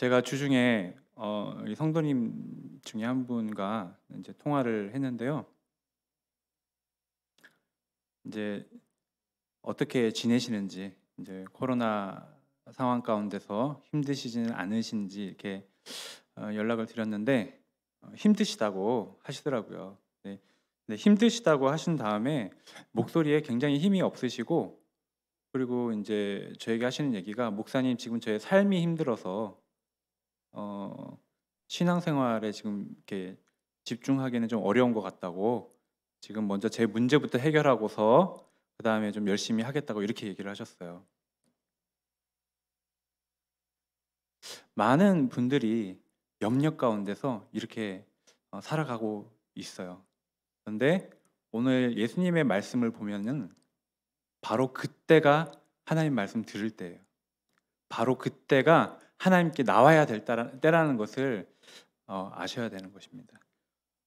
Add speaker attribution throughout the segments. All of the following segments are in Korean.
Speaker 1: 제가 주중에 이 성도님 중에 한 분과 이제 통화를 했는데요. 이제 어떻게 지내시는지, 이제 코로나 상황 가운데서 힘드시지는 않으신지 이렇게 연락을 드렸는데 힘드시다고 하시더라고요. 네. 네, 힘드시다고 하신 다음에 목소리에 굉장히 힘이 없으시고, 그리고 이제 저에게 하시는 얘기가, 목사님 지금 저의 삶이 힘들어서 어, 신앙생활에 지금 이렇게 집중하기는 좀 어려운 것 같다고, 지금 먼저 제 문제부터 해결하고서 그 다음에 좀 열심히 하겠다고 이렇게 얘기를 하셨어요. 많은 분들이 염려 가운데서 이렇게 살아가고 있어요. 그런데 오늘 예수님의 말씀을 보면은 바로 그때가 하나님 말씀 들을 때예요. 바로 그때가 하나님께 나와야 될 때라는 것을 아셔야 되는 것입니다.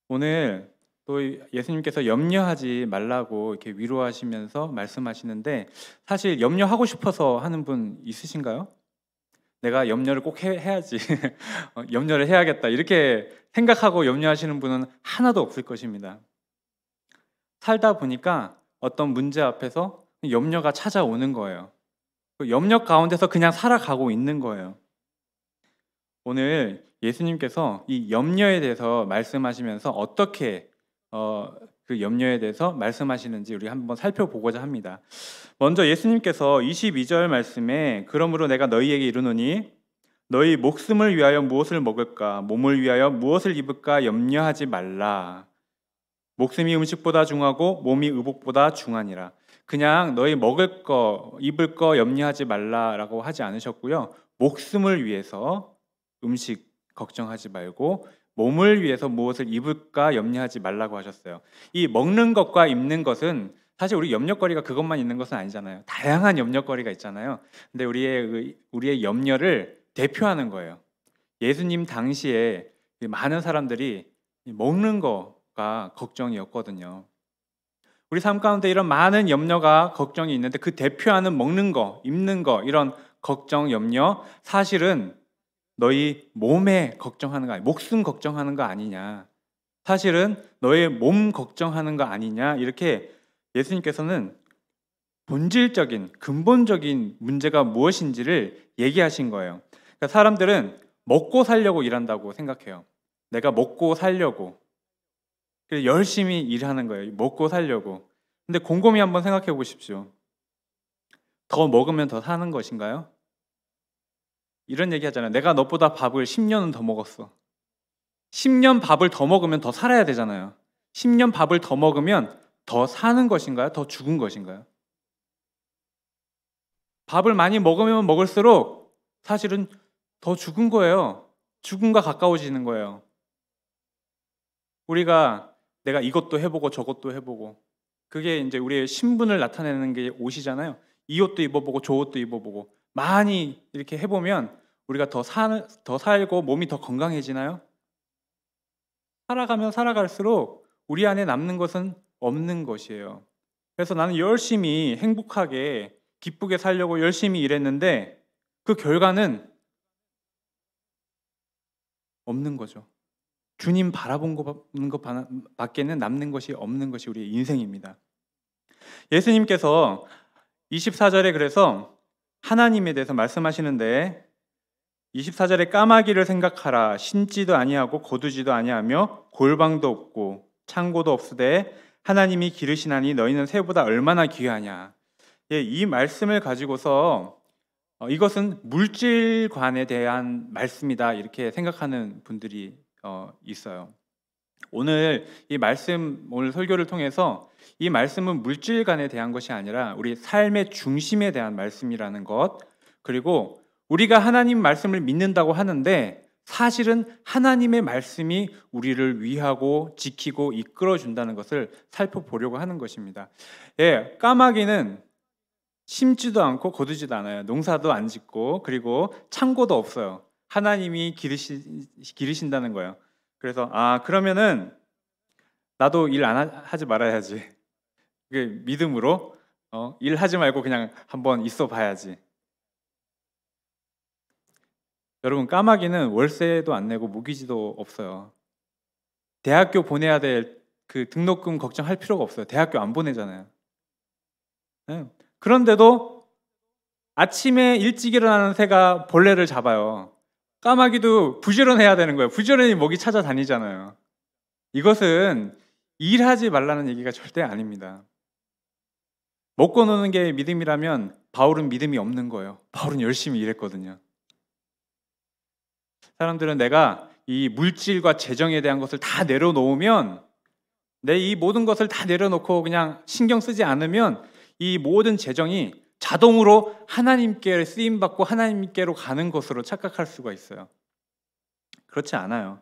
Speaker 1: 오늘 또 예수님께서 염려하지 말라고 이렇게 위로하시면서 말씀하시는데, 사실 염려하고 싶어서 하는 분 있으신가요? 내가 염려를 꼭 해야지 염려를 해야겠다 이렇게 생각하고 염려하시는 분은 하나도 없을 것입니다. 살다 보니까 어떤 문제 앞에서 염려가 찾아오는 거예요. 그 염려 가운데서 그냥 살아가고 있는 거예요. 오늘 예수님께서 이 염려에 대해서 말씀하시면서 어떻게 그 염려에 대해서 말씀하시는지 우리 한번 살펴보고자 합니다. 먼저 예수님께서 22절 말씀에, 그러므로 내가 너희에게 이르노니 너희 목숨을 위하여 무엇을 먹을까, 몸을 위하여 무엇을 입을까 염려하지 말라. 목숨이 음식보다 중하고 몸이 의복보다 중하니라. 그냥 너희 먹을 거, 입을 거 염려하지 말라라고 하지 않으셨고요. 목숨을 위해서 음식 걱정하지 말고 몸을 위해서 무엇을 입을까 염려하지 말라고 하셨어요. 이 먹는 것과 입는 것은 사실 우리 염려거리가 그것만 있는 것은 아니잖아요. 다양한 염려거리가 있잖아요. 근데 우리의 염려를 대표하는 거예요. 예수님 당시에 많은 사람들이 먹는 거가 걱정이었거든요. 우리 삶 가운데 이런 많은 염려가 걱정이 있는데, 그 대표하는 먹는 거, 입는 거, 이런 걱정, 염려, 사실은 너희 몸에 걱정하는 거 아니냐, 목숨 걱정하는 거 아니냐, 사실은 너의 몸 걱정하는 거 아니냐, 이렇게 예수님께서는 본질적인 근본적인 문제가 무엇인지를 얘기하신 거예요. 그러니까 사람들은 먹고 살려고 일한다고 생각해요. 내가 먹고 살려고, 그래서 열심히 일하는 거예요. 먹고 살려고. 근데 곰곰이 한번 생각해 보십시오. 더 먹으면 더 사는 것인가요? 이런 얘기 하잖아요. 내가 너보다 밥을 10년은 더 먹었어. 10년 밥을 더 먹으면 더 살아야 되잖아요. 10년 밥을 더 먹으면 더 사는 것인가요? 더 죽은 것인가요? 밥을 많이 먹으면 먹을수록 사실은 더 죽은 거예요. 죽음과 가까워지는 거예요. 우리가 내가 이것도 해보고 저것도 해보고, 그게 이제 우리의 신분을 나타내는 게 옷이잖아요. 이 옷도 입어보고 저 옷도 입어보고, 많이 이렇게 해보면 우리가 더 살고 몸이 더 건강해지나요? 살아가면 살아갈수록 우리 안에 남는 것은 없는 것이에요. 그래서 나는 열심히 행복하게 기쁘게 살려고 열심히 일했는데 그 결과는 없는 거죠. 주님 바라본 것밖에는 남는 것이 없는 것이 우리의 인생입니다. 예수님께서 24절에 그래서 하나님에 대해서 말씀하시는데, 24절에 까마귀를 생각하라. 심지도 아니하고 거두지도 아니하며 골방도 없고 창고도 없으되 하나님이 기르시나니 너희는 새보다 얼마나 귀하냐. 예, 이 말씀을 가지고서 이것은 물질관에 대한 말씀이다 이렇게 생각하는 분들이 있어요. 오늘 이 말씀, 오늘 설교를 통해서 이 말씀은 물질관에 대한 것이 아니라 우리 삶의 중심에 대한 말씀이라는 것, 그리고 우리가 하나님 말씀을 믿는다고 하는데 사실은 하나님의 말씀이 우리를 위하고 지키고 이끌어 준다는 것을 살펴보려고 하는 것입니다. 예, 까마귀는 심지도 않고 거두지도 않아요. 농사도 안 짓고, 그리고 창고도 없어요. 하나님이 기르신다는 거예요. 그래서 그러면은 나도 일 안 하지 말아야지. 믿음으로 일하지 말고 그냥 한번 있어 봐야지. 여러분, 까마귀는 월세도 안 내고 모기지도 없어요. 대학교 보내야 될 그 등록금 걱정할 필요가 없어요. 대학교 안 보내잖아요. 네. 그런데도 아침에 일찍 일어나는 새가 벌레를 잡아요. 까마귀도 부지런해야 되는 거예요. 부지런히 먹이 찾아다니잖아요. 이것은 일하지 말라는 얘기가 절대 아닙니다. 먹고 노는 게 믿음이라면 바울은 믿음이 없는 거예요. 바울은 열심히 일했거든요. 사람들은 내가 이 물질과 재정에 대한 것을 다 내려놓으면, 내 이 모든 것을 다 내려놓고 그냥 신경 쓰지 않으면 이 모든 재정이 자동으로 하나님께 쓰임받고 하나님께로 가는 것으로 착각할 수가 있어요. 그렇지 않아요.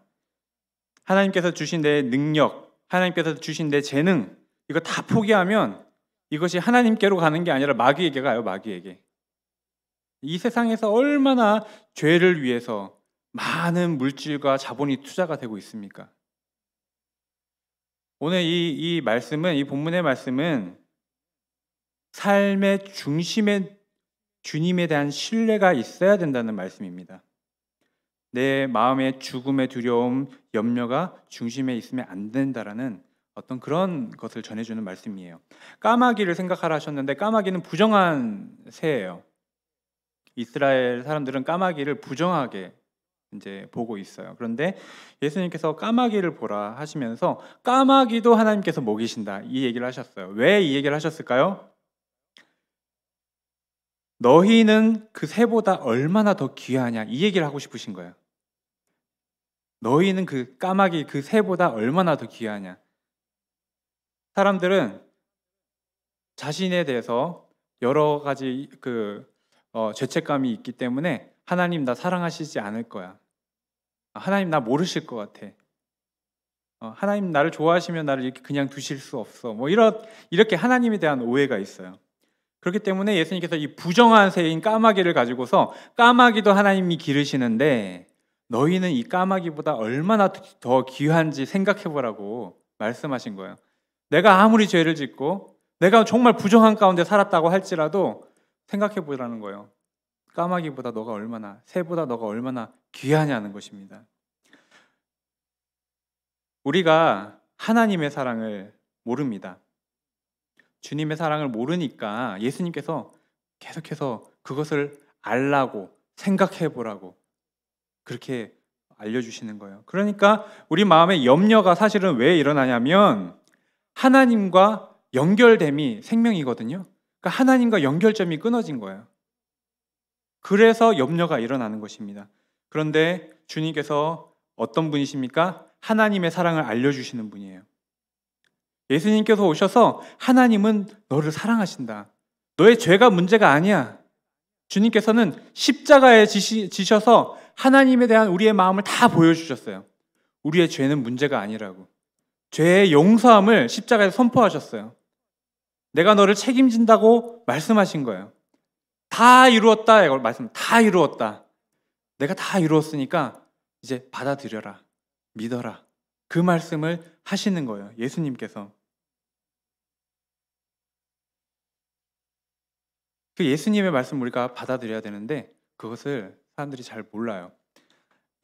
Speaker 1: 하나님께서 주신 내 능력, 하나님께서 주신 내 재능, 이거 다 포기하면 이것이 하나님께로 가는 게 아니라 마귀에게 가요. 마귀에게. 이 세상에서 얼마나 죄를 위해서 많은 물질과 자본이 투자가 되고 있습니까? 오늘 이 말씀은, 이 본문의 말씀은 삶의 중심에 주님에 대한 신뢰가 있어야 된다는 말씀입니다. 내 마음의 죽음의 두려움, 염려가 중심에 있으면 안 된다라는 어떤 그런 것을 전해주는 말씀이에요. 까마귀를 생각하라 하셨는데, 까마귀는 부정한 새예요. 이스라엘 사람들은 까마귀를 부정하게 이제 보고 있어요. 그런데 예수님께서 까마귀를 보라 하시면서 까마귀도 하나님께서 먹이신다, 이 얘기를 하셨어요. 왜 이 얘기를 하셨을까요? 너희는 그 새보다 얼마나 더 귀하냐, 이 얘기를 하고 싶으신 거예요. 너희는 그 까마귀, 그 새보다 얼마나 더 귀하냐. 사람들은 자신에 대해서 여러 가지 죄책감이 있기 때문에 하나님 나 사랑하시지 않을 거야, 하나님 나 모르실 것 같아, 하나님 나를 좋아하시면 나를 이렇게 그냥 두실 수 없어, 이렇게 하나님에 대한 오해가 있어요. 그렇기 때문에 예수님께서 이 부정한 새인 까마귀를 가지고서 까마귀도 하나님이 기르시는데 너희는 이 까마귀보다 얼마나 더 귀한지 생각해보라고 말씀하신 거예요. 내가 아무리 죄를 짓고 내가 정말 부정한 가운데 살았다고 할지라도 생각해보라는 거예요. 까마귀보다 너가 얼마나, 새보다 너가 얼마나 귀하냐는 것입니다. 우리가 하나님의 사랑을 모릅니다. 주님의 사랑을 모르니까 예수님께서 계속해서 그것을 알라고, 생각해보라고 그렇게 알려주시는 거예요. 그러니까 우리 마음의 염려가 사실은 왜 일어나냐면 하나님과 연결됨이 생명이거든요. 그러니까 하나님과 연결점이 끊어진 거예요. 그래서 염려가 일어나는 것입니다. 그런데 주님께서 어떤 분이십니까? 하나님의 사랑을 알려주시는 분이에요. 예수님께서 오셔서 하나님은 너를 사랑하신다, 너의 죄가 문제가 아니야. 주님께서는 십자가에 지셔서 하나님에 대한 우리의 마음을 다 보여주셨어요. 우리의 죄는 문제가 아니라고. 죄의 용서함을 십자가에 선포하셨어요. 내가 너를 책임진다고 말씀하신 거예요. 다 이루었다, 이걸 다 이루었다. 내가 다 이루었으니까 이제 받아들여라, 믿어라, 그 말씀을 하시는 거예요. 예수님께서. 그 예수님의 말씀 우리가 받아들여야 되는데 그것을 사람들이 잘 몰라요.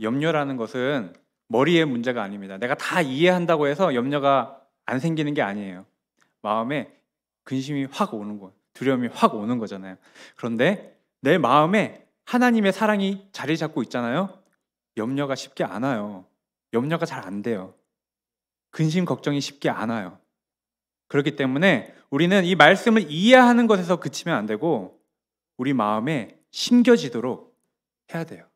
Speaker 1: 염려라는 것은 머리의 문제가 아닙니다. 내가 다 이해한다고 해서 염려가 안 생기는 게 아니에요. 마음에 근심이 확 오는 거, 두려움이 확 오는 거잖아요. 그런데 내 마음에 하나님의 사랑이 자리 잡고 있잖아요. 염려가 쉽게 안 와요. 염려가 잘 안 돼요. 근심 걱정이 쉽게 안 와요. 그렇기 때문에 우리는 이 말씀을 이해하는 것에서 그치면 안 되고 우리 마음에 심겨지도록 해야 돼요.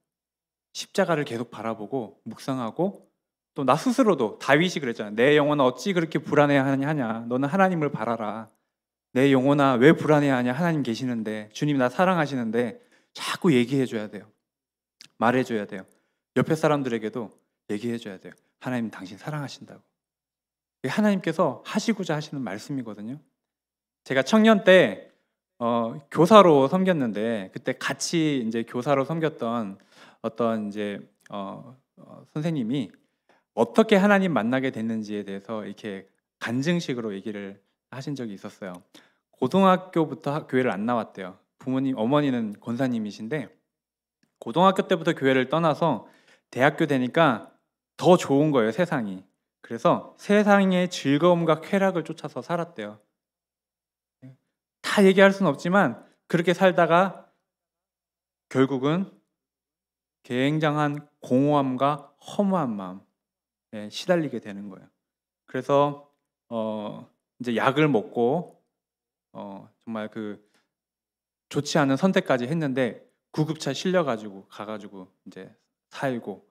Speaker 1: 십자가를 계속 바라보고 묵상하고, 또 나 스스로도, 다윗이 그랬잖아요. 내 영혼아 어찌 그렇게 불안해하냐, 너는 하나님을 바라라. 내 영혼아 왜 불안해하냐, 하나님 계시는데, 주님 나 사랑하시는데. 자꾸 얘기해줘야 돼요. 말해줘야 돼요. 옆에 사람들에게도 얘기해줘야 돼요. 하나님 당신 사랑하신다고. 하나님께서 하시고자 하시는 말씀이거든요. 제가 청년 때 교사로 섬겼는데, 그때 같이 이제 교사로 섬겼던 어떤 이제 선생님이 어떻게 하나님 만나게 됐는지에 대해서 이렇게 간증식으로 얘기를 하신 적이 있었어요. 고등학교부터 교회를 안 나왔대요. 부모님, 어머니는 권사님이신데 고등학교 때부터 교회를 떠나서 대학교 되니까 더 좋은 거예요, 세상이. 그래서 세상의 즐거움과 쾌락을 쫓아서 살았대요. 다 얘기할 수는 없지만 그렇게 살다가 결국은 굉장한 공허함과 허무한 마음에 시달리게 되는 거예요. 그래서 이제 약을 먹고 정말 그 좋지 않은 선택까지 했는데 구급차 실려가지고 가가지고 이제 살고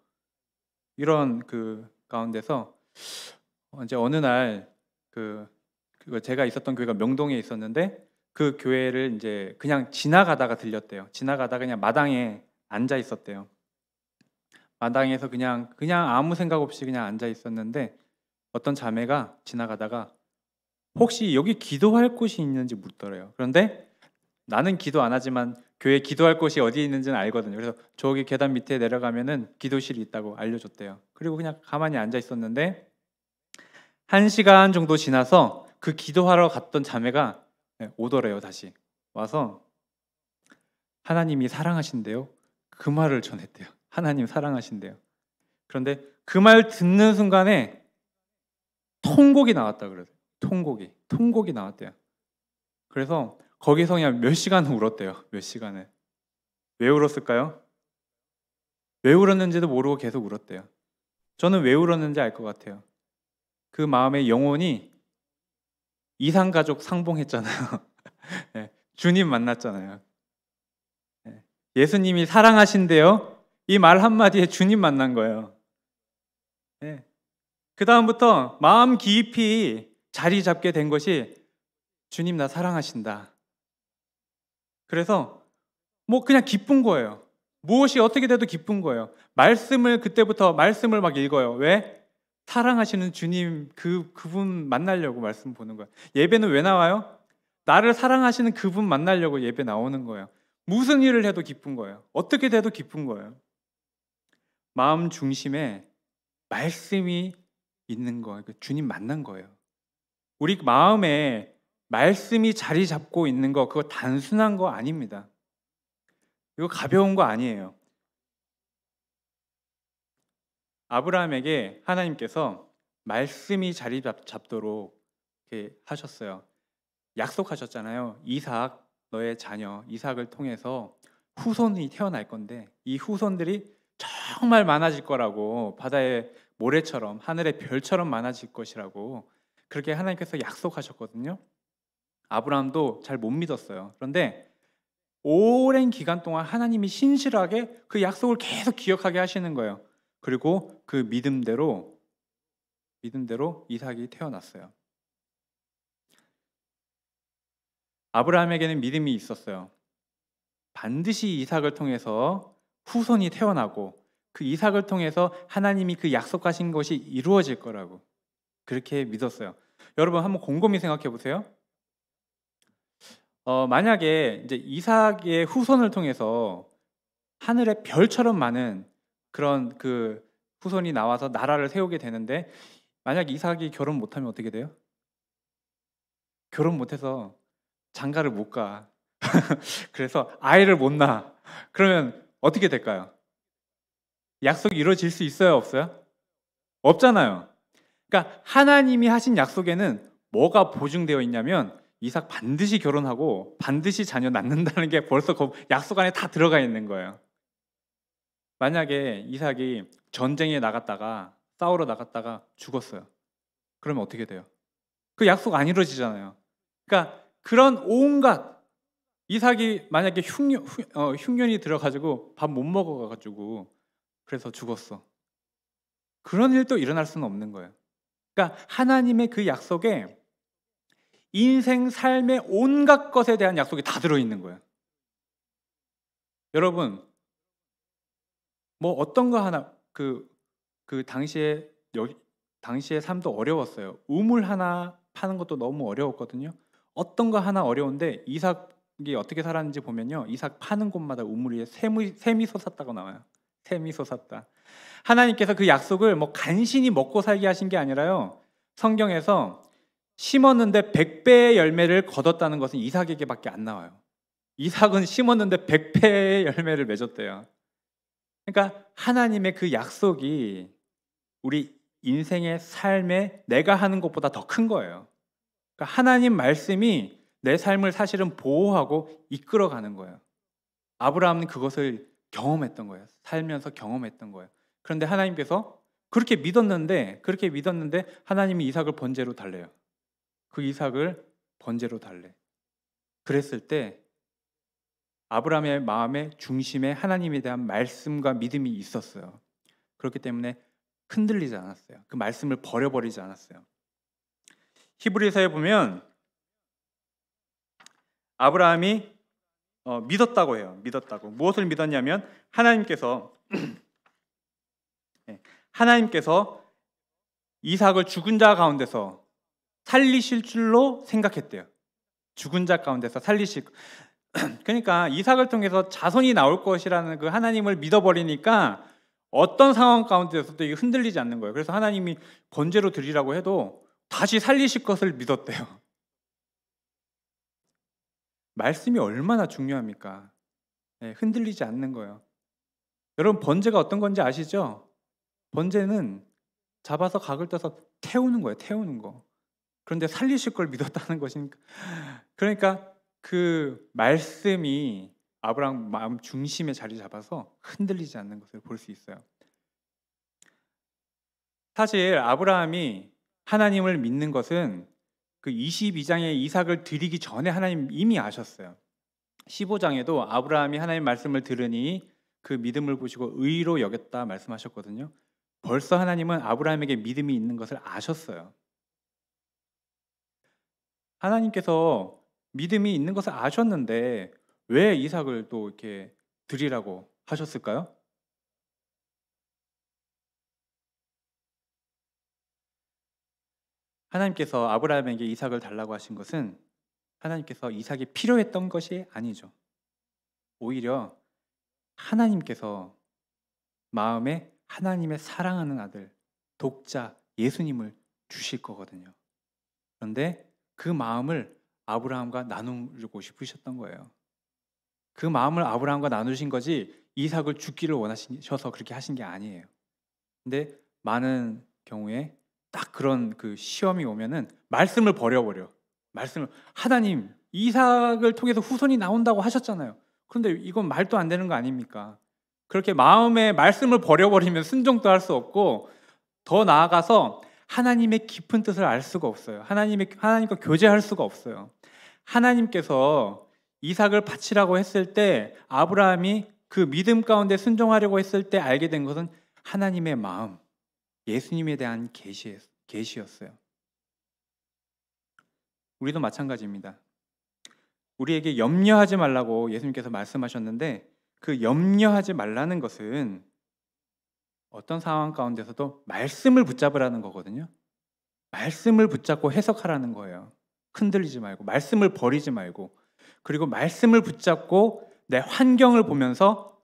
Speaker 1: 이런 그 가운데서 이제 어느 날 제가 있었던 교회가 명동에 있었는데 그 교회를 이제 그냥 지나가다가 들렸대요. 지나가다가 그냥 마당에 앉아 있었대요. 마당에서 그냥 아무 생각 없이 그냥 앉아 있었는데 어떤 자매가 지나가다가 혹시 여기 기도할 곳이 있는지 묻더래요. 그런데 나는 기도 안 하지만 교회 기도할 곳이 어디에 있는지는 알거든요. 그래서 저기 계단 밑에 내려가면은 기도실이 있다고 알려줬대요. 그리고 그냥 가만히 앉아 있었는데 1시간 정도 지나서 그 기도하러 갔던 자매가 오더래요. 다시 와서 하나님이 사랑하신대요. 그 말을 전했대요. 하나님 사랑하신대요. 그런데 그 말 듣는 순간에 통곡이 나왔다 그래요. 통곡이 나왔대요. 그래서 거기서 그냥 몇 시간 울었대요. 몇 시간을. 왜 울었을까요? 왜 울었는지도 모르고 계속 울었대요. 저는 왜 울었는지 알 것 같아요. 그 마음의 영혼이 이산가족 상봉했잖아요. 네, 주님 만났잖아요. 네, 예수님이 사랑하신대요. 이 말 한마디에 주님 만난 거예요. 네. 그 다음부터 마음 깊이 자리 잡게 된 것이 주님 나 사랑하신다. 그래서 뭐 그냥 기쁜 거예요. 무엇이 어떻게 돼도 기쁜 거예요. 그때부터 말씀을 막 읽어요. 왜? 사랑하시는 주님 그분 만나려고 말씀 보는 거예요. 예배는 왜 나와요? 나를 사랑하시는 그분 만나려고 예배 나오는 거예요. 무슨 일을 해도 기쁜 거예요. 어떻게 돼도 기쁜 거예요. 마음 중심에 말씀이 있는 거예요. 주님 만난 거예요. 우리 마음에 말씀이 자리 잡고 있는 거 그거 단순한 거 아닙니다. 이거 가벼운 거 아니에요. 아브라함에게 하나님께서 말씀이 자리 잡도록 이렇게 하셨어요. 약속하셨잖아요. 이삭 너의 자녀 이삭을 통해서 후손이 태어날 건데 이 후손들이 정말 많아질 거라고 바다의 모래처럼 하늘의 별처럼 많아질 것이라고 그렇게 하나님께서 약속하셨거든요. 아브라함도 잘 못 믿었어요. 그런데 오랜 기간 동안 하나님이 신실하게 그 약속을 계속 기억하게 하시는 거예요. 그리고 그 믿음대로 이삭이 태어났어요. 아브라함에게는 믿음이 있었어요. 반드시 이삭을 통해서 후손이 태어나고 그 이삭을 통해서 하나님이 그 약속하신 것이 이루어질 거라고 그렇게 믿었어요. 여러분 한번 곰곰이 생각해 보세요. 만약에 이제 이삭의 후손을 통해서 하늘의 별처럼 많은 그런 그 후손이 나와서 나라를 세우게 되는데 만약 이삭이 결혼 못하면 어떻게 돼요? 결혼 못해서 장가를 못 가. 그래서 아이를 못 낳아. 그러면 어떻게 될까요? 약속이 이루어질 수 있어요? 없어요? 없잖아요. 그러니까 하나님이 하신 약속에는 뭐가 보증되어 있냐면 이삭 반드시 결혼하고 반드시 자녀 낳는다는 게 벌써 그 약속 안에 다 들어가 있는 거예요. 만약에 이삭이 전쟁에 나갔다가 싸우러 나갔다가 죽었어요. 그러면 어떻게 돼요? 그 약속 안 이루어지잖아요. 그러니까 그런 온갖 이삭이 만약에 흉년이 들어가지고 밥 못 먹어가지고 그래서 죽었어. 그런 일도 일어날 수는 없는 거예요. 그러니까 하나님의 그 약속에 인생 삶의 온갖 것에 대한 약속이 다 들어있는 거예요. 여러분 뭐 어떤 거 하나 그 당시에 삶도 어려웠어요. 우물 하나 파는 것도 너무 어려웠거든요. 어떤 거 하나 어려운데 이삭이 어떻게 살았는지 보면요. 이삭 파는 곳마다 우물 위에 샘이 솟았다고 나와요. 샘이 솟았다. 하나님께서 그 약속을 뭐 간신히 먹고 살게 하신 게 아니라요. 성경에서 심었는데 100배의 열매를 거뒀다는 것은 이삭에게밖에 안 나와요. 이삭은 심었는데 100배의 열매를 맺었대요. 그러니까 하나님의 그 약속이 우리 인생의 삶에 내가 하는 것보다 더 큰 거예요. 그러니까 하나님 말씀이 내 삶을 사실은 보호하고 이끌어가는 거예요. 아브라함은 그것을 경험했던 거예요. 살면서 경험했던 거예요. 그런데 하나님께서 그렇게 믿었는데 하나님이 이삭을 번제로 달래요. 그 이삭을 번제로 달래. 그랬을 때 아브라함의 마음의 중심에 하나님에 대한 말씀과 믿음이 있었어요. 그렇기 때문에 흔들리지 않았어요. 그 말씀을 버려버리지 않았어요. 히브리서에 보면 아브라함이 믿었다고 해요. 믿었다고. 무엇을 믿었냐면 하나님께서 이삭을 죽은 자 가운데서 살리실 줄로 생각했대요. 죽은 자 가운데서 살리실. 그러니까 이삭을 통해서 자손이 나올 것이라는 그 하나님을 믿어버리니까 어떤 상황 가운데서도 이게 흔들리지 않는 거예요. 그래서 하나님이 번제로 드리라고 해도 다시 살리실 것을 믿었대요. 말씀이 얼마나 중요합니까? 흔들리지 않는 거예요. 여러분, 번제가 어떤 건지 아시죠? 번제는 잡아서 각을 떠서 태우는 거예요. 태우는 거. 그런데 살리실 걸 믿었다는 것이니까. 그러니까 그 말씀이 아브라함 마음 중심에 자리 잡아서 흔들리지 않는 것을 볼 수 있어요. 사실 아브라함이 하나님을 믿는 것은 그 22장에 이삭을 드리기 전에 하나님 이미 아셨어요. 15장에도 아브라함이 하나님 말씀을 들으니 그 믿음을 보시고 의로 여겼다 말씀하셨거든요. 벌써 하나님은 아브라함에게 믿음이 있는 것을 아셨어요. 하나님께서 믿음이 있는 것을 아셨는데 왜 이삭을 또 이렇게 드리라고 하셨을까요? 하나님께서 아브라함에게 이삭을 달라고 하신 것은 하나님께서 이삭이 필요했던 것이 아니죠. 오히려 하나님께서 마음에 하나님의 사랑하는 아들, 독자 예수님을 주실 거거든요. 그런데 그 마음을 아브라함과 나누고 싶으셨던 거예요. 그 마음을 아브라함과 나누신 거지 이삭을 죽기를 원하셔서 그렇게 하신 게 아니에요. 근데 많은 경우에 딱 그런 그 시험이 오면은 말씀을 버려버려. 하나님 이삭을 통해서 후손이 나온다고 하셨잖아요. 그런데 이건 말도 안 되는 거 아닙니까? 그렇게 마음의 말씀을 버려버리면 순종도 할 수 없고 더 나아가서 하나님의 깊은 뜻을 알 수가 없어요. 하나님과 교제할 수가 없어요. 하나님께서 이삭을 바치라고 했을 때 아브라함이 그 믿음 가운데 순종하려고 했을 때 알게 된 것은 하나님의 마음, 예수님에 대한 계시였어요. 우리도 마찬가지입니다. 우리에게 염려하지 말라고 예수님께서 말씀하셨는데 그 염려하지 말라는 것은 어떤 상황 가운데서도 말씀을 붙잡으라는 거거든요. 말씀을 붙잡고 해석하라는 거예요. 흔들리지 말고 말씀을 버리지 말고 그리고 말씀을 붙잡고 내 환경을 보면서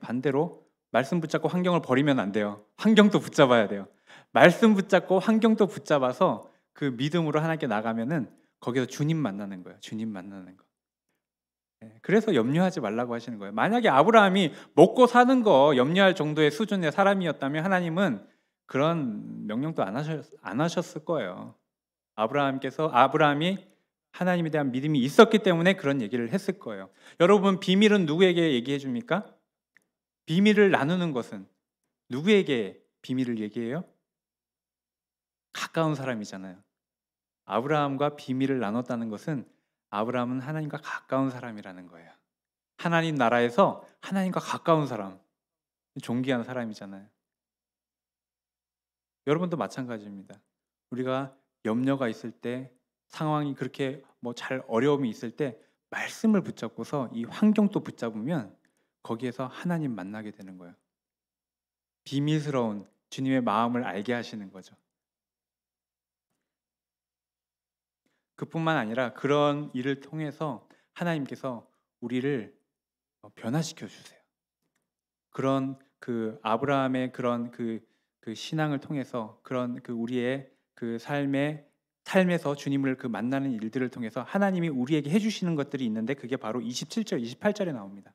Speaker 1: 반대로 말씀 붙잡고 환경을 버리면 안 돼요. 환경도 붙잡아야 돼요. 말씀 붙잡고 환경도 붙잡아서 그 믿음으로 하나님께 나가면은 거기서 주님 만나는 거예요. 주님 만나는 거. 그래서 염려하지 말라고 하시는 거예요. 만약에 아브라함이 먹고 사는 거 염려할 정도의 수준의 사람이었다면 하나님은 그런 명령도 안 하셨을 거예요. 아브라함이 하나님에 대한 믿음이 있었기 때문에 그런 얘기를 했을 거예요. 여러분, 비밀은 누구에게 얘기해 줍니까? 비밀을 나누는 것은 누구에게 비밀을 얘기해요? 가까운 사람이잖아요. 아브라함과 비밀을 나눴다는 것은 아브라함은 하나님과 가까운 사람이라는 거예요. 하나님 나라에서 하나님과 가까운 사람, 존귀한 사람이잖아요. 여러분도 마찬가지입니다. 우리가 염려가 있을 때, 상황이 그렇게 잘 어려움이 있을 때 말씀을 붙잡고서 이 환경도 붙잡으면 거기에서 하나님 만나게 되는 거예요. 비밀스러운 주님의 마음을 알게 하시는 거죠. 그뿐만 아니라 그런 일을 통해서 하나님께서 우리를 변화시켜 주세요. 그런 그 아브라함의 그런 그 신앙을 통해서 그런 그 우리의 그 삶에서 주님을 그 만나는 일들을 통해서 하나님이 우리에게 해주시는 것들이 있는데 그게 바로 27절, 28절에 나옵니다.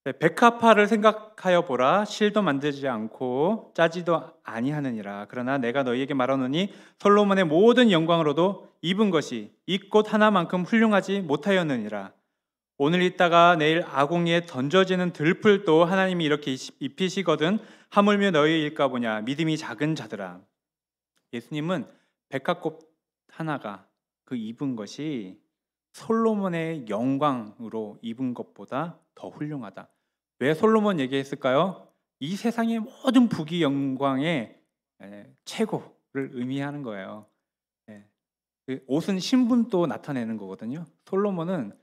Speaker 1: 네, 백합화를 생각하여 보라. 실도 만들지 않고 짜지도 아니하느니라. 그러나 내가 너희에게 말하노니 솔로몬의 모든 영광으로도 입은 것이 이 꽃 하나만큼 훌륭하지 못하였느니라. 오늘 있다가 내일 아궁이에 던져지는 들풀도 하나님이 이렇게 입히시거든 하물며 너희일까 보냐. 믿음이 작은 자들아. 예수님은 백합꽃 하나가 그 입은 것이 솔로몬의 영광으로 입은 것보다 더 훌륭하다. 왜 솔로몬 얘기했을까요? 이 세상의 모든 부귀 영광의 최고를 의미하는 거예요. 그 옷은 신분도 나타내는 거거든요. 솔로몬은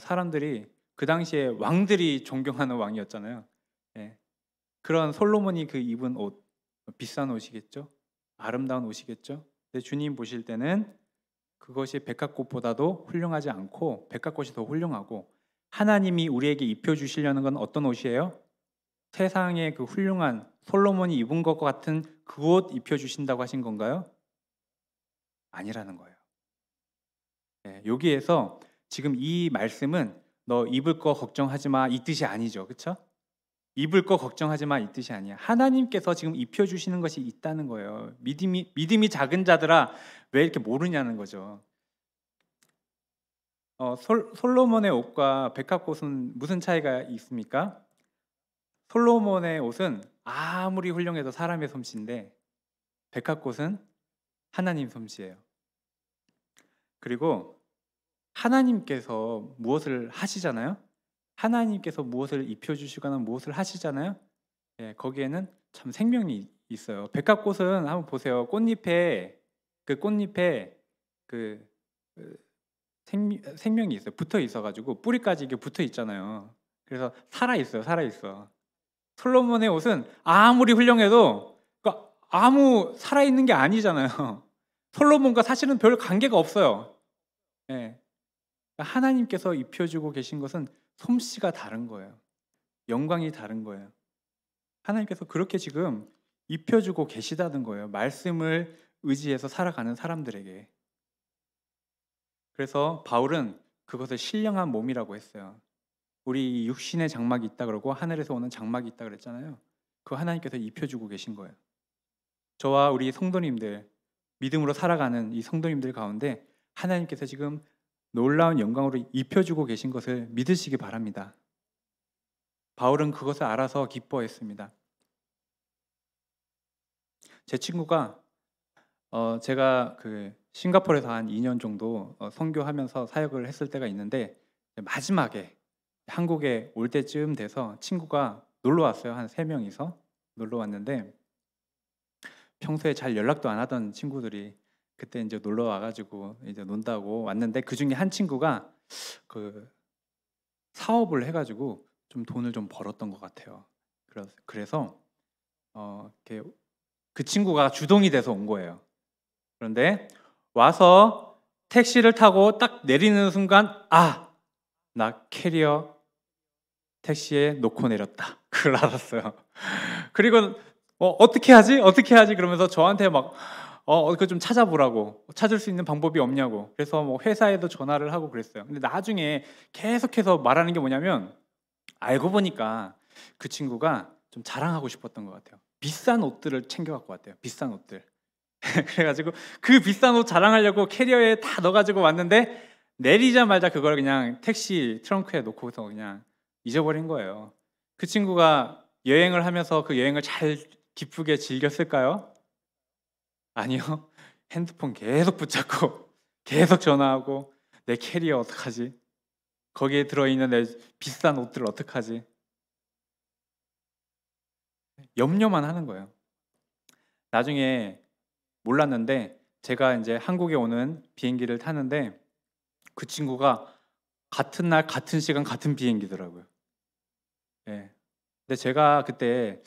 Speaker 1: 사람들이 그 당시에 왕들이 존경하는 왕이었잖아요. 그런 솔로몬이 그 입은 옷, 비싼 옷이겠죠? 아름다운 옷이겠죠? 근데 주님 보실 때는 그것이 백합꽃보다도 훌륭하지 않고 백합꽃이 더 훌륭하고, 하나님이 우리에게 입혀주시려는 건 어떤 옷이에요? 세상의 그 훌륭한 솔로몬이 입은 것과 같은 그 옷 입혀주신다고 하신 건가요? 아니라는 거예요. 여기에서 지금 이 말씀은 너 입을 거 걱정하지 마 이 뜻이 아니죠. 그렇죠? 입을 거 걱정하지 마 이 뜻이 아니야. 하나님께서 지금 입혀주시는 것이 있다는 거예요. 믿음이 작은 자들아 왜 이렇게 모르냐는 거죠. 솔로몬의 옷과 백합꽃은 무슨 차이가 있습니까? 솔로몬의 옷은 아무리 훌륭해도 사람의 솜씨인데 백합꽃은 하나님 솜씨예요. 그리고 하나님께서 무엇을 하시잖아요. 하나님께서 무엇을 입혀주시거나 무엇을 하시잖아요. 거기에는 참 생명이 있어요. 백합꽃은 한번 보세요. 꽃잎에 그 생명이 있어요. 붙어 있어가지고 뿌리까지 이게 붙어 있잖아요. 그래서 살아 있어. 솔로몬의 옷은 아무리 훌륭해도 그러니까 아무 살아 있는 게 아니잖아요. 솔로몬과 사실은 별 관계가 없어요. 하나님께서 입혀주고 계신 것은 솜씨가 다른 거예요. 영광이 다른 거예요. 하나님께서 그렇게 지금 입혀주고 계시다는 거예요. 말씀을 의지해서 살아가는 사람들에게. 그래서 바울은 그것을 신령한 몸이라고 했어요. 우리 육신의 장막이 있다 그러고 하늘에서 오는 장막이 있다 그랬잖아요. 그 하나님께서 입혀주고 계신 거예요. 저와 우리 성도님들, 믿음으로 살아가는 이 성도님들 가운데 하나님께서 지금 놀라운 영광으로 입혀주고 계신 것을 믿으시기 바랍니다. 바울은 그것을 알아서 기뻐했습니다. 제 친구가 제가 그 싱가포르에서 한 2년 정도 선교하면서 사역을 했을 때가 있는데, 마지막에 한국에 올 때쯤 돼서 친구가 놀러 왔어요. 한 3명이서 놀러 왔는데, 평소에 잘 연락도 안 하던 친구들이 그때 이제 놀러 와가지고 이제 논다고 왔는데, 그 중에 한 친구가 그 사업을 해가지고 좀 돈을 좀 벌었던 것 같아요. 그래서 그 친구가 주동이 돼서 온 거예요. 그런데 와서 택시를 타고 딱 내리는 순간, 나 캐리어 택시에 놓고 내렸다. 그걸 알았어요. 그리고 어떻게 하지? 그러면서 저한테 막 그거 좀 찾아보라고, 찾을 수 있는 방법이 없냐고. 그래서 뭐 회사에도 전화를 하고 그랬어요. 근데 나중에 계속해서 말하는 게 뭐냐면, 알고 보니까 그 친구가 좀 자랑하고 싶었던 것 같아요. 비싼 옷들을 챙겨갖고 왔대요. 비싼 옷들. 그래가지고 그 비싼 옷 자랑하려고 캐리어에 다 넣어가지고 왔는데, 내리자마자 그걸 그냥 택시 트렁크에 놓고서 그냥 잊어버린 거예요. 그 친구가 여행을 하면서 그 여행을 잘 기쁘게 즐겼을까요? 아니요. 핸드폰 계속 붙잡고 계속 전화하고, 내 캐리어 어떡하지? 거기에 들어있는 내 비싼 옷들 어떡하지? 염려만 하는 거예요. 나중에 몰랐는데 제가 이제 한국에 오는 비행기를 타는데 그 친구가 같은 날 같은 시간 같은 비행기더라고요. 근데 제가 그때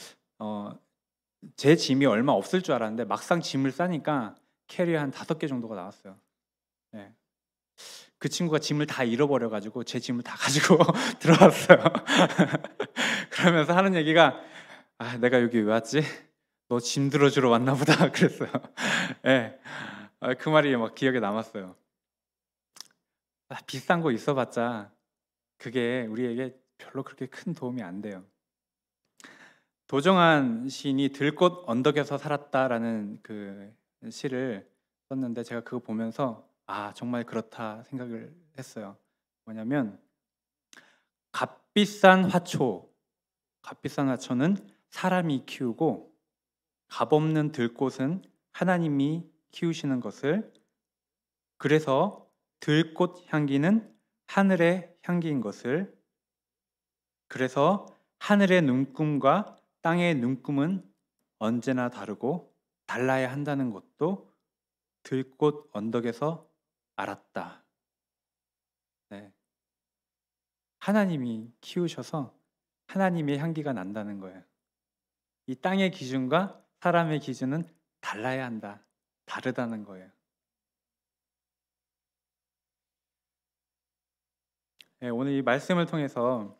Speaker 1: 제 짐이 얼마 없을 줄 알았는데 막상 짐을 싸니까 캐리어 한 5개 정도가 나왔어요. 그 친구가 짐을 다 잃어버려가지고 제 짐을 다 가지고 들어왔어요. 그러면서 하는 얘기가, 내가 여기 왜 왔지? 너 짐 들어주러 왔나 보다 그랬어요. 그 말이 막 기억에 남았어요. 비싼 거 있어봤자 그게 우리에게 별로 그렇게 큰 도움이 안 돼요. 도정한 시인이 들꽃 언덕에서 살았다라는 그 시를 썼는데 제가 그거 보면서 정말 그렇다 생각을 했어요. 뭐냐면 값비싼 화초는 사람이 키우고 값없는 들꽃은 하나님이 키우시는 것을, 그래서 들꽃 향기는 하늘의 향기인 것을, 그래서 하늘의 눈금과 땅의 눈금은 언제나 다르고 달라야 한다는 것도 들꽃 언덕에서 알았다. 네. 하나님이 키우셔서 하나님의 향기가 난다는 거예요. 이 땅의 기준과 사람의 기준은 달라야 한다. 다르다는 거예요. 네, 오늘 이 말씀을 통해서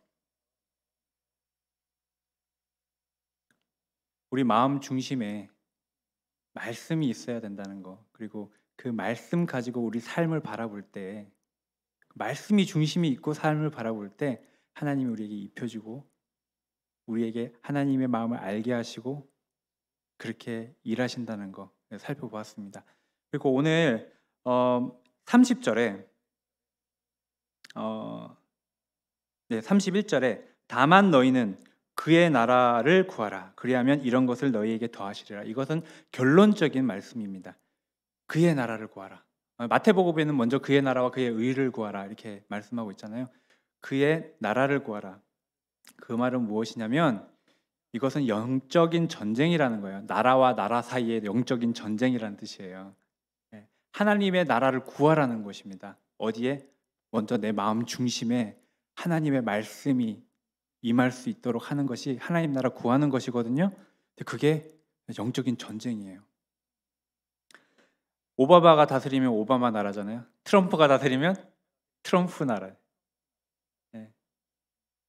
Speaker 1: 우리 마음 중심에 말씀이 있어야 된다는 거, 그리고 그 말씀 가지고 우리 삶을 바라볼 때, 말씀이 중심이 있고 삶을 바라볼 때 하나님이 우리에게 입혀주고 우리에게 하나님의 마음을 알게 하시고 그렇게 일하신다는 거 살펴보았습니다. 그리고 오늘 30절에 31절에 다만 너희는 그의 나라를 구하라. 그리하면 이런 것을 너희에게 더하시리라. 이것은 결론적인 말씀입니다. 그의 나라를 구하라. 마태복음에는 먼저 그의 나라와 그의 의를 구하라 이렇게 말씀하고 있잖아요. 그의 나라를 구하라. 그 말은 무엇이냐면 이것은 영적인 전쟁이라는 거예요. 나라와 나라 사이의 영적인 전쟁이라는 뜻이에요. 하나님의 나라를 구하라는 것입니다. 어디에? 먼저 내 마음 중심에 하나님의 말씀이 임할 수 있도록 하는 것이 하나님 나라 구하는 것이거든요. 근데 그게 영적인 전쟁이에요. 오바마가 다스리면 오바마 나라잖아요. 트럼프가 다스리면 트럼프 나라.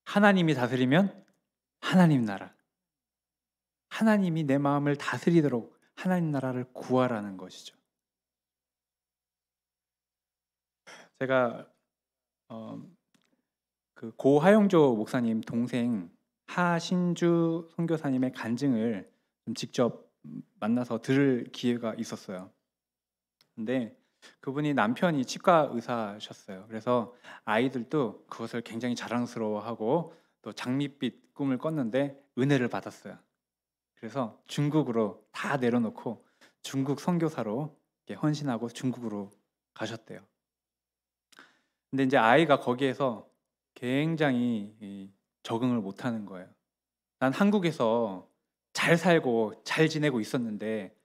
Speaker 1: 하나님이 다스리면 하나님 나라. 하나님이 내 마음을 다스리도록 하나님 나라를 구하라는 것이죠. 제가 그 고하영조 목사님 동생 하신주 선교사님의 간증을 좀 직접 만나서 들을 기회가 있었어요. 근데 그분이 남편이 치과 의사셨어요. 그래서 아이들도 그것을 굉장히 자랑스러워하고 또 장밋빛 꿈을 꿨는데 은혜를 받았어요. 그래서 중국으로 다 내려놓고 중국 선교사로 헌신하고 중국으로 가셨대요. 근데 이제 아이가 거기에서 굉장히 적응을 못하는 거예요. 난 한국에서 잘 살고 잘 지내고 있었는데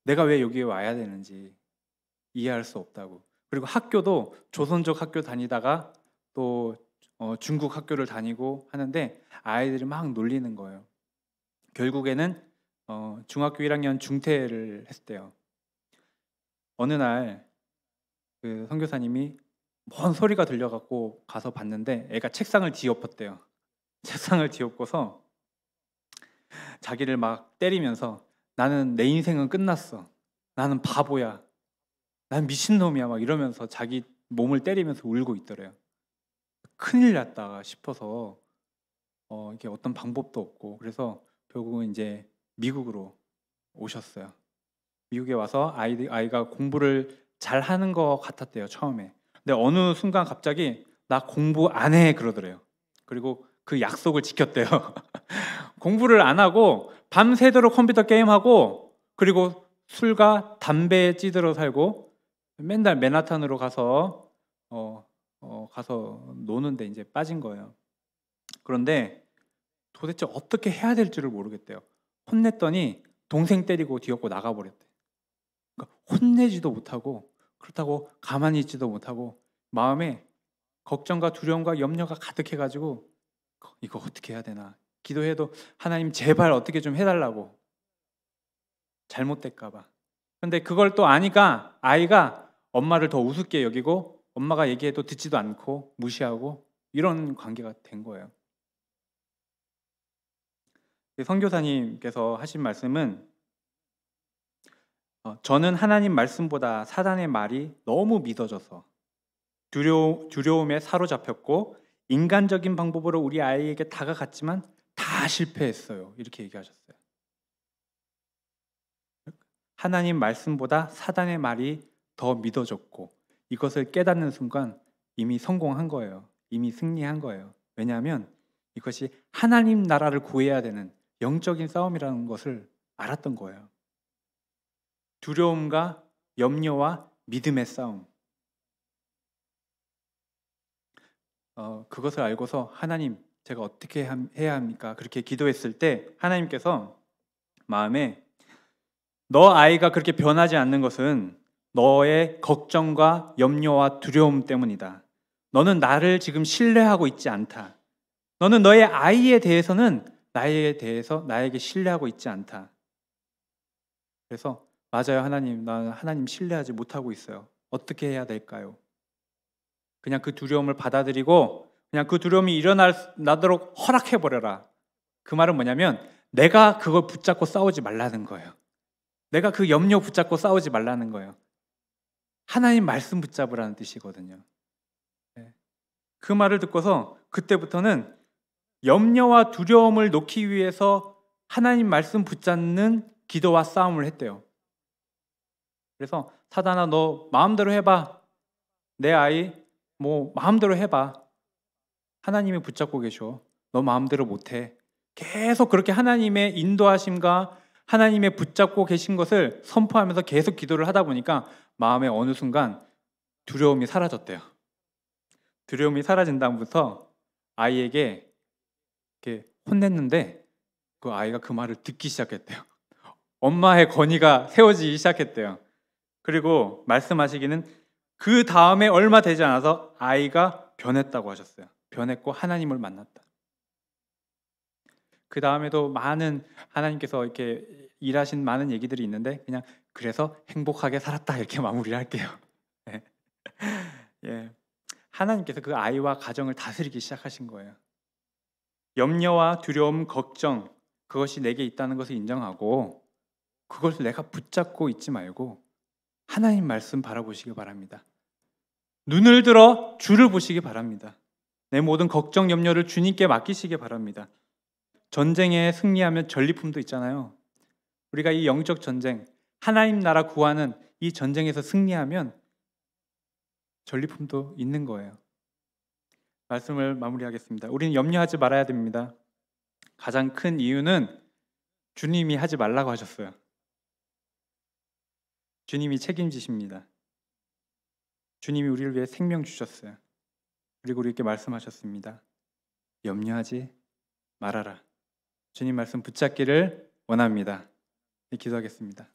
Speaker 1: 내가 왜 여기에 와야 되는지 이해할 수 없다고. 그리고 학교도 조선족 학교 다니다가 또 중국 학교를 다니고 하는데 아이들이 막 놀리는 거예요. 결국에는 중학교 1학년 중퇴를 했대요. 어느 날 그 선교사님이 뭔 소리가 들려갖고 가서 봤는데 애가 책상을 뒤엎었대요. 책상을 뒤엎고서 자기를 막 때리면서 나는 내 인생은 끝났어. 나는 바보야. 난 미친놈이야. 막 이러면서 자기 몸을 때리면서 울고 있더래요. 큰일 났다 싶어서 이게 어떤 방법도 없고 그래서 결국은 이제 미국으로 오셨어요. 미국에 와서 아이가 공부를 잘 하는 것 같았대요, 처음에. 근데 어느 순간 갑자기 나 공부 안 해 그러더래요. 그리고 그 약속을 지켰대요. 공부를 안 하고 밤새도록 컴퓨터 게임하고 그리고 술과 담배에 찌들어 살고 맨날 맨하탄으로 가서 가서 노는데 이제 빠진 거예요. 그런데 도대체 어떻게 해야 될지를 모르겠대요. 혼냈더니 동생 때리고 뒤엎고 나가버렸대. 그러니까 혼내지도 못하고 그렇다고 가만히 있지도 못하고 마음에 걱정과 두려움과 염려가 가득해가지고 이거 어떻게 해야 되나 기도해도 하나님 제발 어떻게 좀 해달라고 잘못될까봐. 그런데 그걸 또 아니까 아이가 엄마를 더 우습게 여기고 엄마가 얘기해도 듣지도 않고 무시하고 이런 관계가 된 거예요. 선교사님께서 하신 말씀은 저는 하나님 말씀보다 사단의 말이 너무 믿어져서 두려움에 사로잡혔고 인간적인 방법으로 우리 아이에게 다가갔지만 다 실패했어요. 이렇게 얘기하셨어요. 하나님 말씀보다 사단의 말이 더 믿어졌고 이것을 깨닫는 순간 이미 성공한 거예요. 이미 승리한 거예요. 왜냐하면 이것이 하나님 나라를 구해야 되는 영적인 싸움이라는 것을 알았던 거예요. 두려움과 염려와 믿음의 싸움. 그것을 알고서 하나님, 제가 어떻게 해야 합니까? 그렇게 기도했을 때 하나님께서 마음에 너 아이가 그렇게 변하지 않는 것은 너의 걱정과 염려와 두려움 때문이다. 너는 나를 지금 신뢰하고 있지 않다. 너는 너의 아이에 대해서는 나에게 신뢰하고 있지 않다. 그래서 맞아요, 하나님. 나 하나님 신뢰하지 못하고 있어요. 어떻게 해야 될까요? 그냥 그 두려움을 받아들이고 그냥 그 두려움이 일어나도록 허락해버려라. 그 말은 뭐냐면 내가 그걸 붙잡고 싸우지 말라는 거예요. 내가 그 염려 붙잡고 싸우지 말라는 거예요. 하나님 말씀 붙잡으라는 뜻이거든요. 그 말을 듣고서 그때부터는 염려와 두려움을 놓기 위해서 하나님 말씀 붙잡는 기도와 싸움을 했대요. 그래서 사단아, 너 마음대로 해봐. 내 아이 뭐 마음대로 해봐. 하나님이 붙잡고 계셔. 너 마음대로 못해. 계속 그렇게 하나님의 인도하심과 하나님의 붙잡고 계신 것을 선포하면서 계속 기도를 하다 보니까 마음에 어느 순간 두려움이 사라졌대요. 두려움이 사라진 다음부터 아이에게 이렇게 혼냈는데 그 아이가 그 말을 듣기 시작했대요. 엄마의 권위가 세워지기 시작했대요. 그리고 말씀하시기는 그 다음에 얼마 되지 않아서 아이가 변했다고 하셨어요. 변했고 하나님을 만났다. 그 다음에도 많은 하나님께서 이렇게 일하신 많은 얘기들이 있는데 그냥 그래서 행복하게 살았다 이렇게 마무리를 할게요. 네. 예. 하나님께서 그 아이와 가정을 다스리기 시작하신 거예요. 염려와 두려움, 걱정 그것이 내게 있다는 것을 인정하고 그것을 내가 붙잡고 있지 말고 하나님 말씀 바라보시기 바랍니다. 눈을 들어 주를 보시기 바랍니다. 내 모든 걱정, 염려를 주님께 맡기시기 바랍니다. 전쟁에 승리하면 전리품도 있잖아요. 우리가 이 영적 전쟁, 하나님 나라 구하는 이 전쟁에서 승리하면 전리품도 있는 거예요. 말씀을 마무리하겠습니다. 우리는 염려하지 말아야 됩니다. 가장 큰 이유는 주님이 하지 말라고 하셨어요. 주님이 책임지십니다. 주님이 우리를 위해 생명 주셨어요. 그리고 우리에게 말씀하셨습니다. 염려하지 말아라. 주님 말씀 붙잡기를 원합니다. 기도하겠습니다.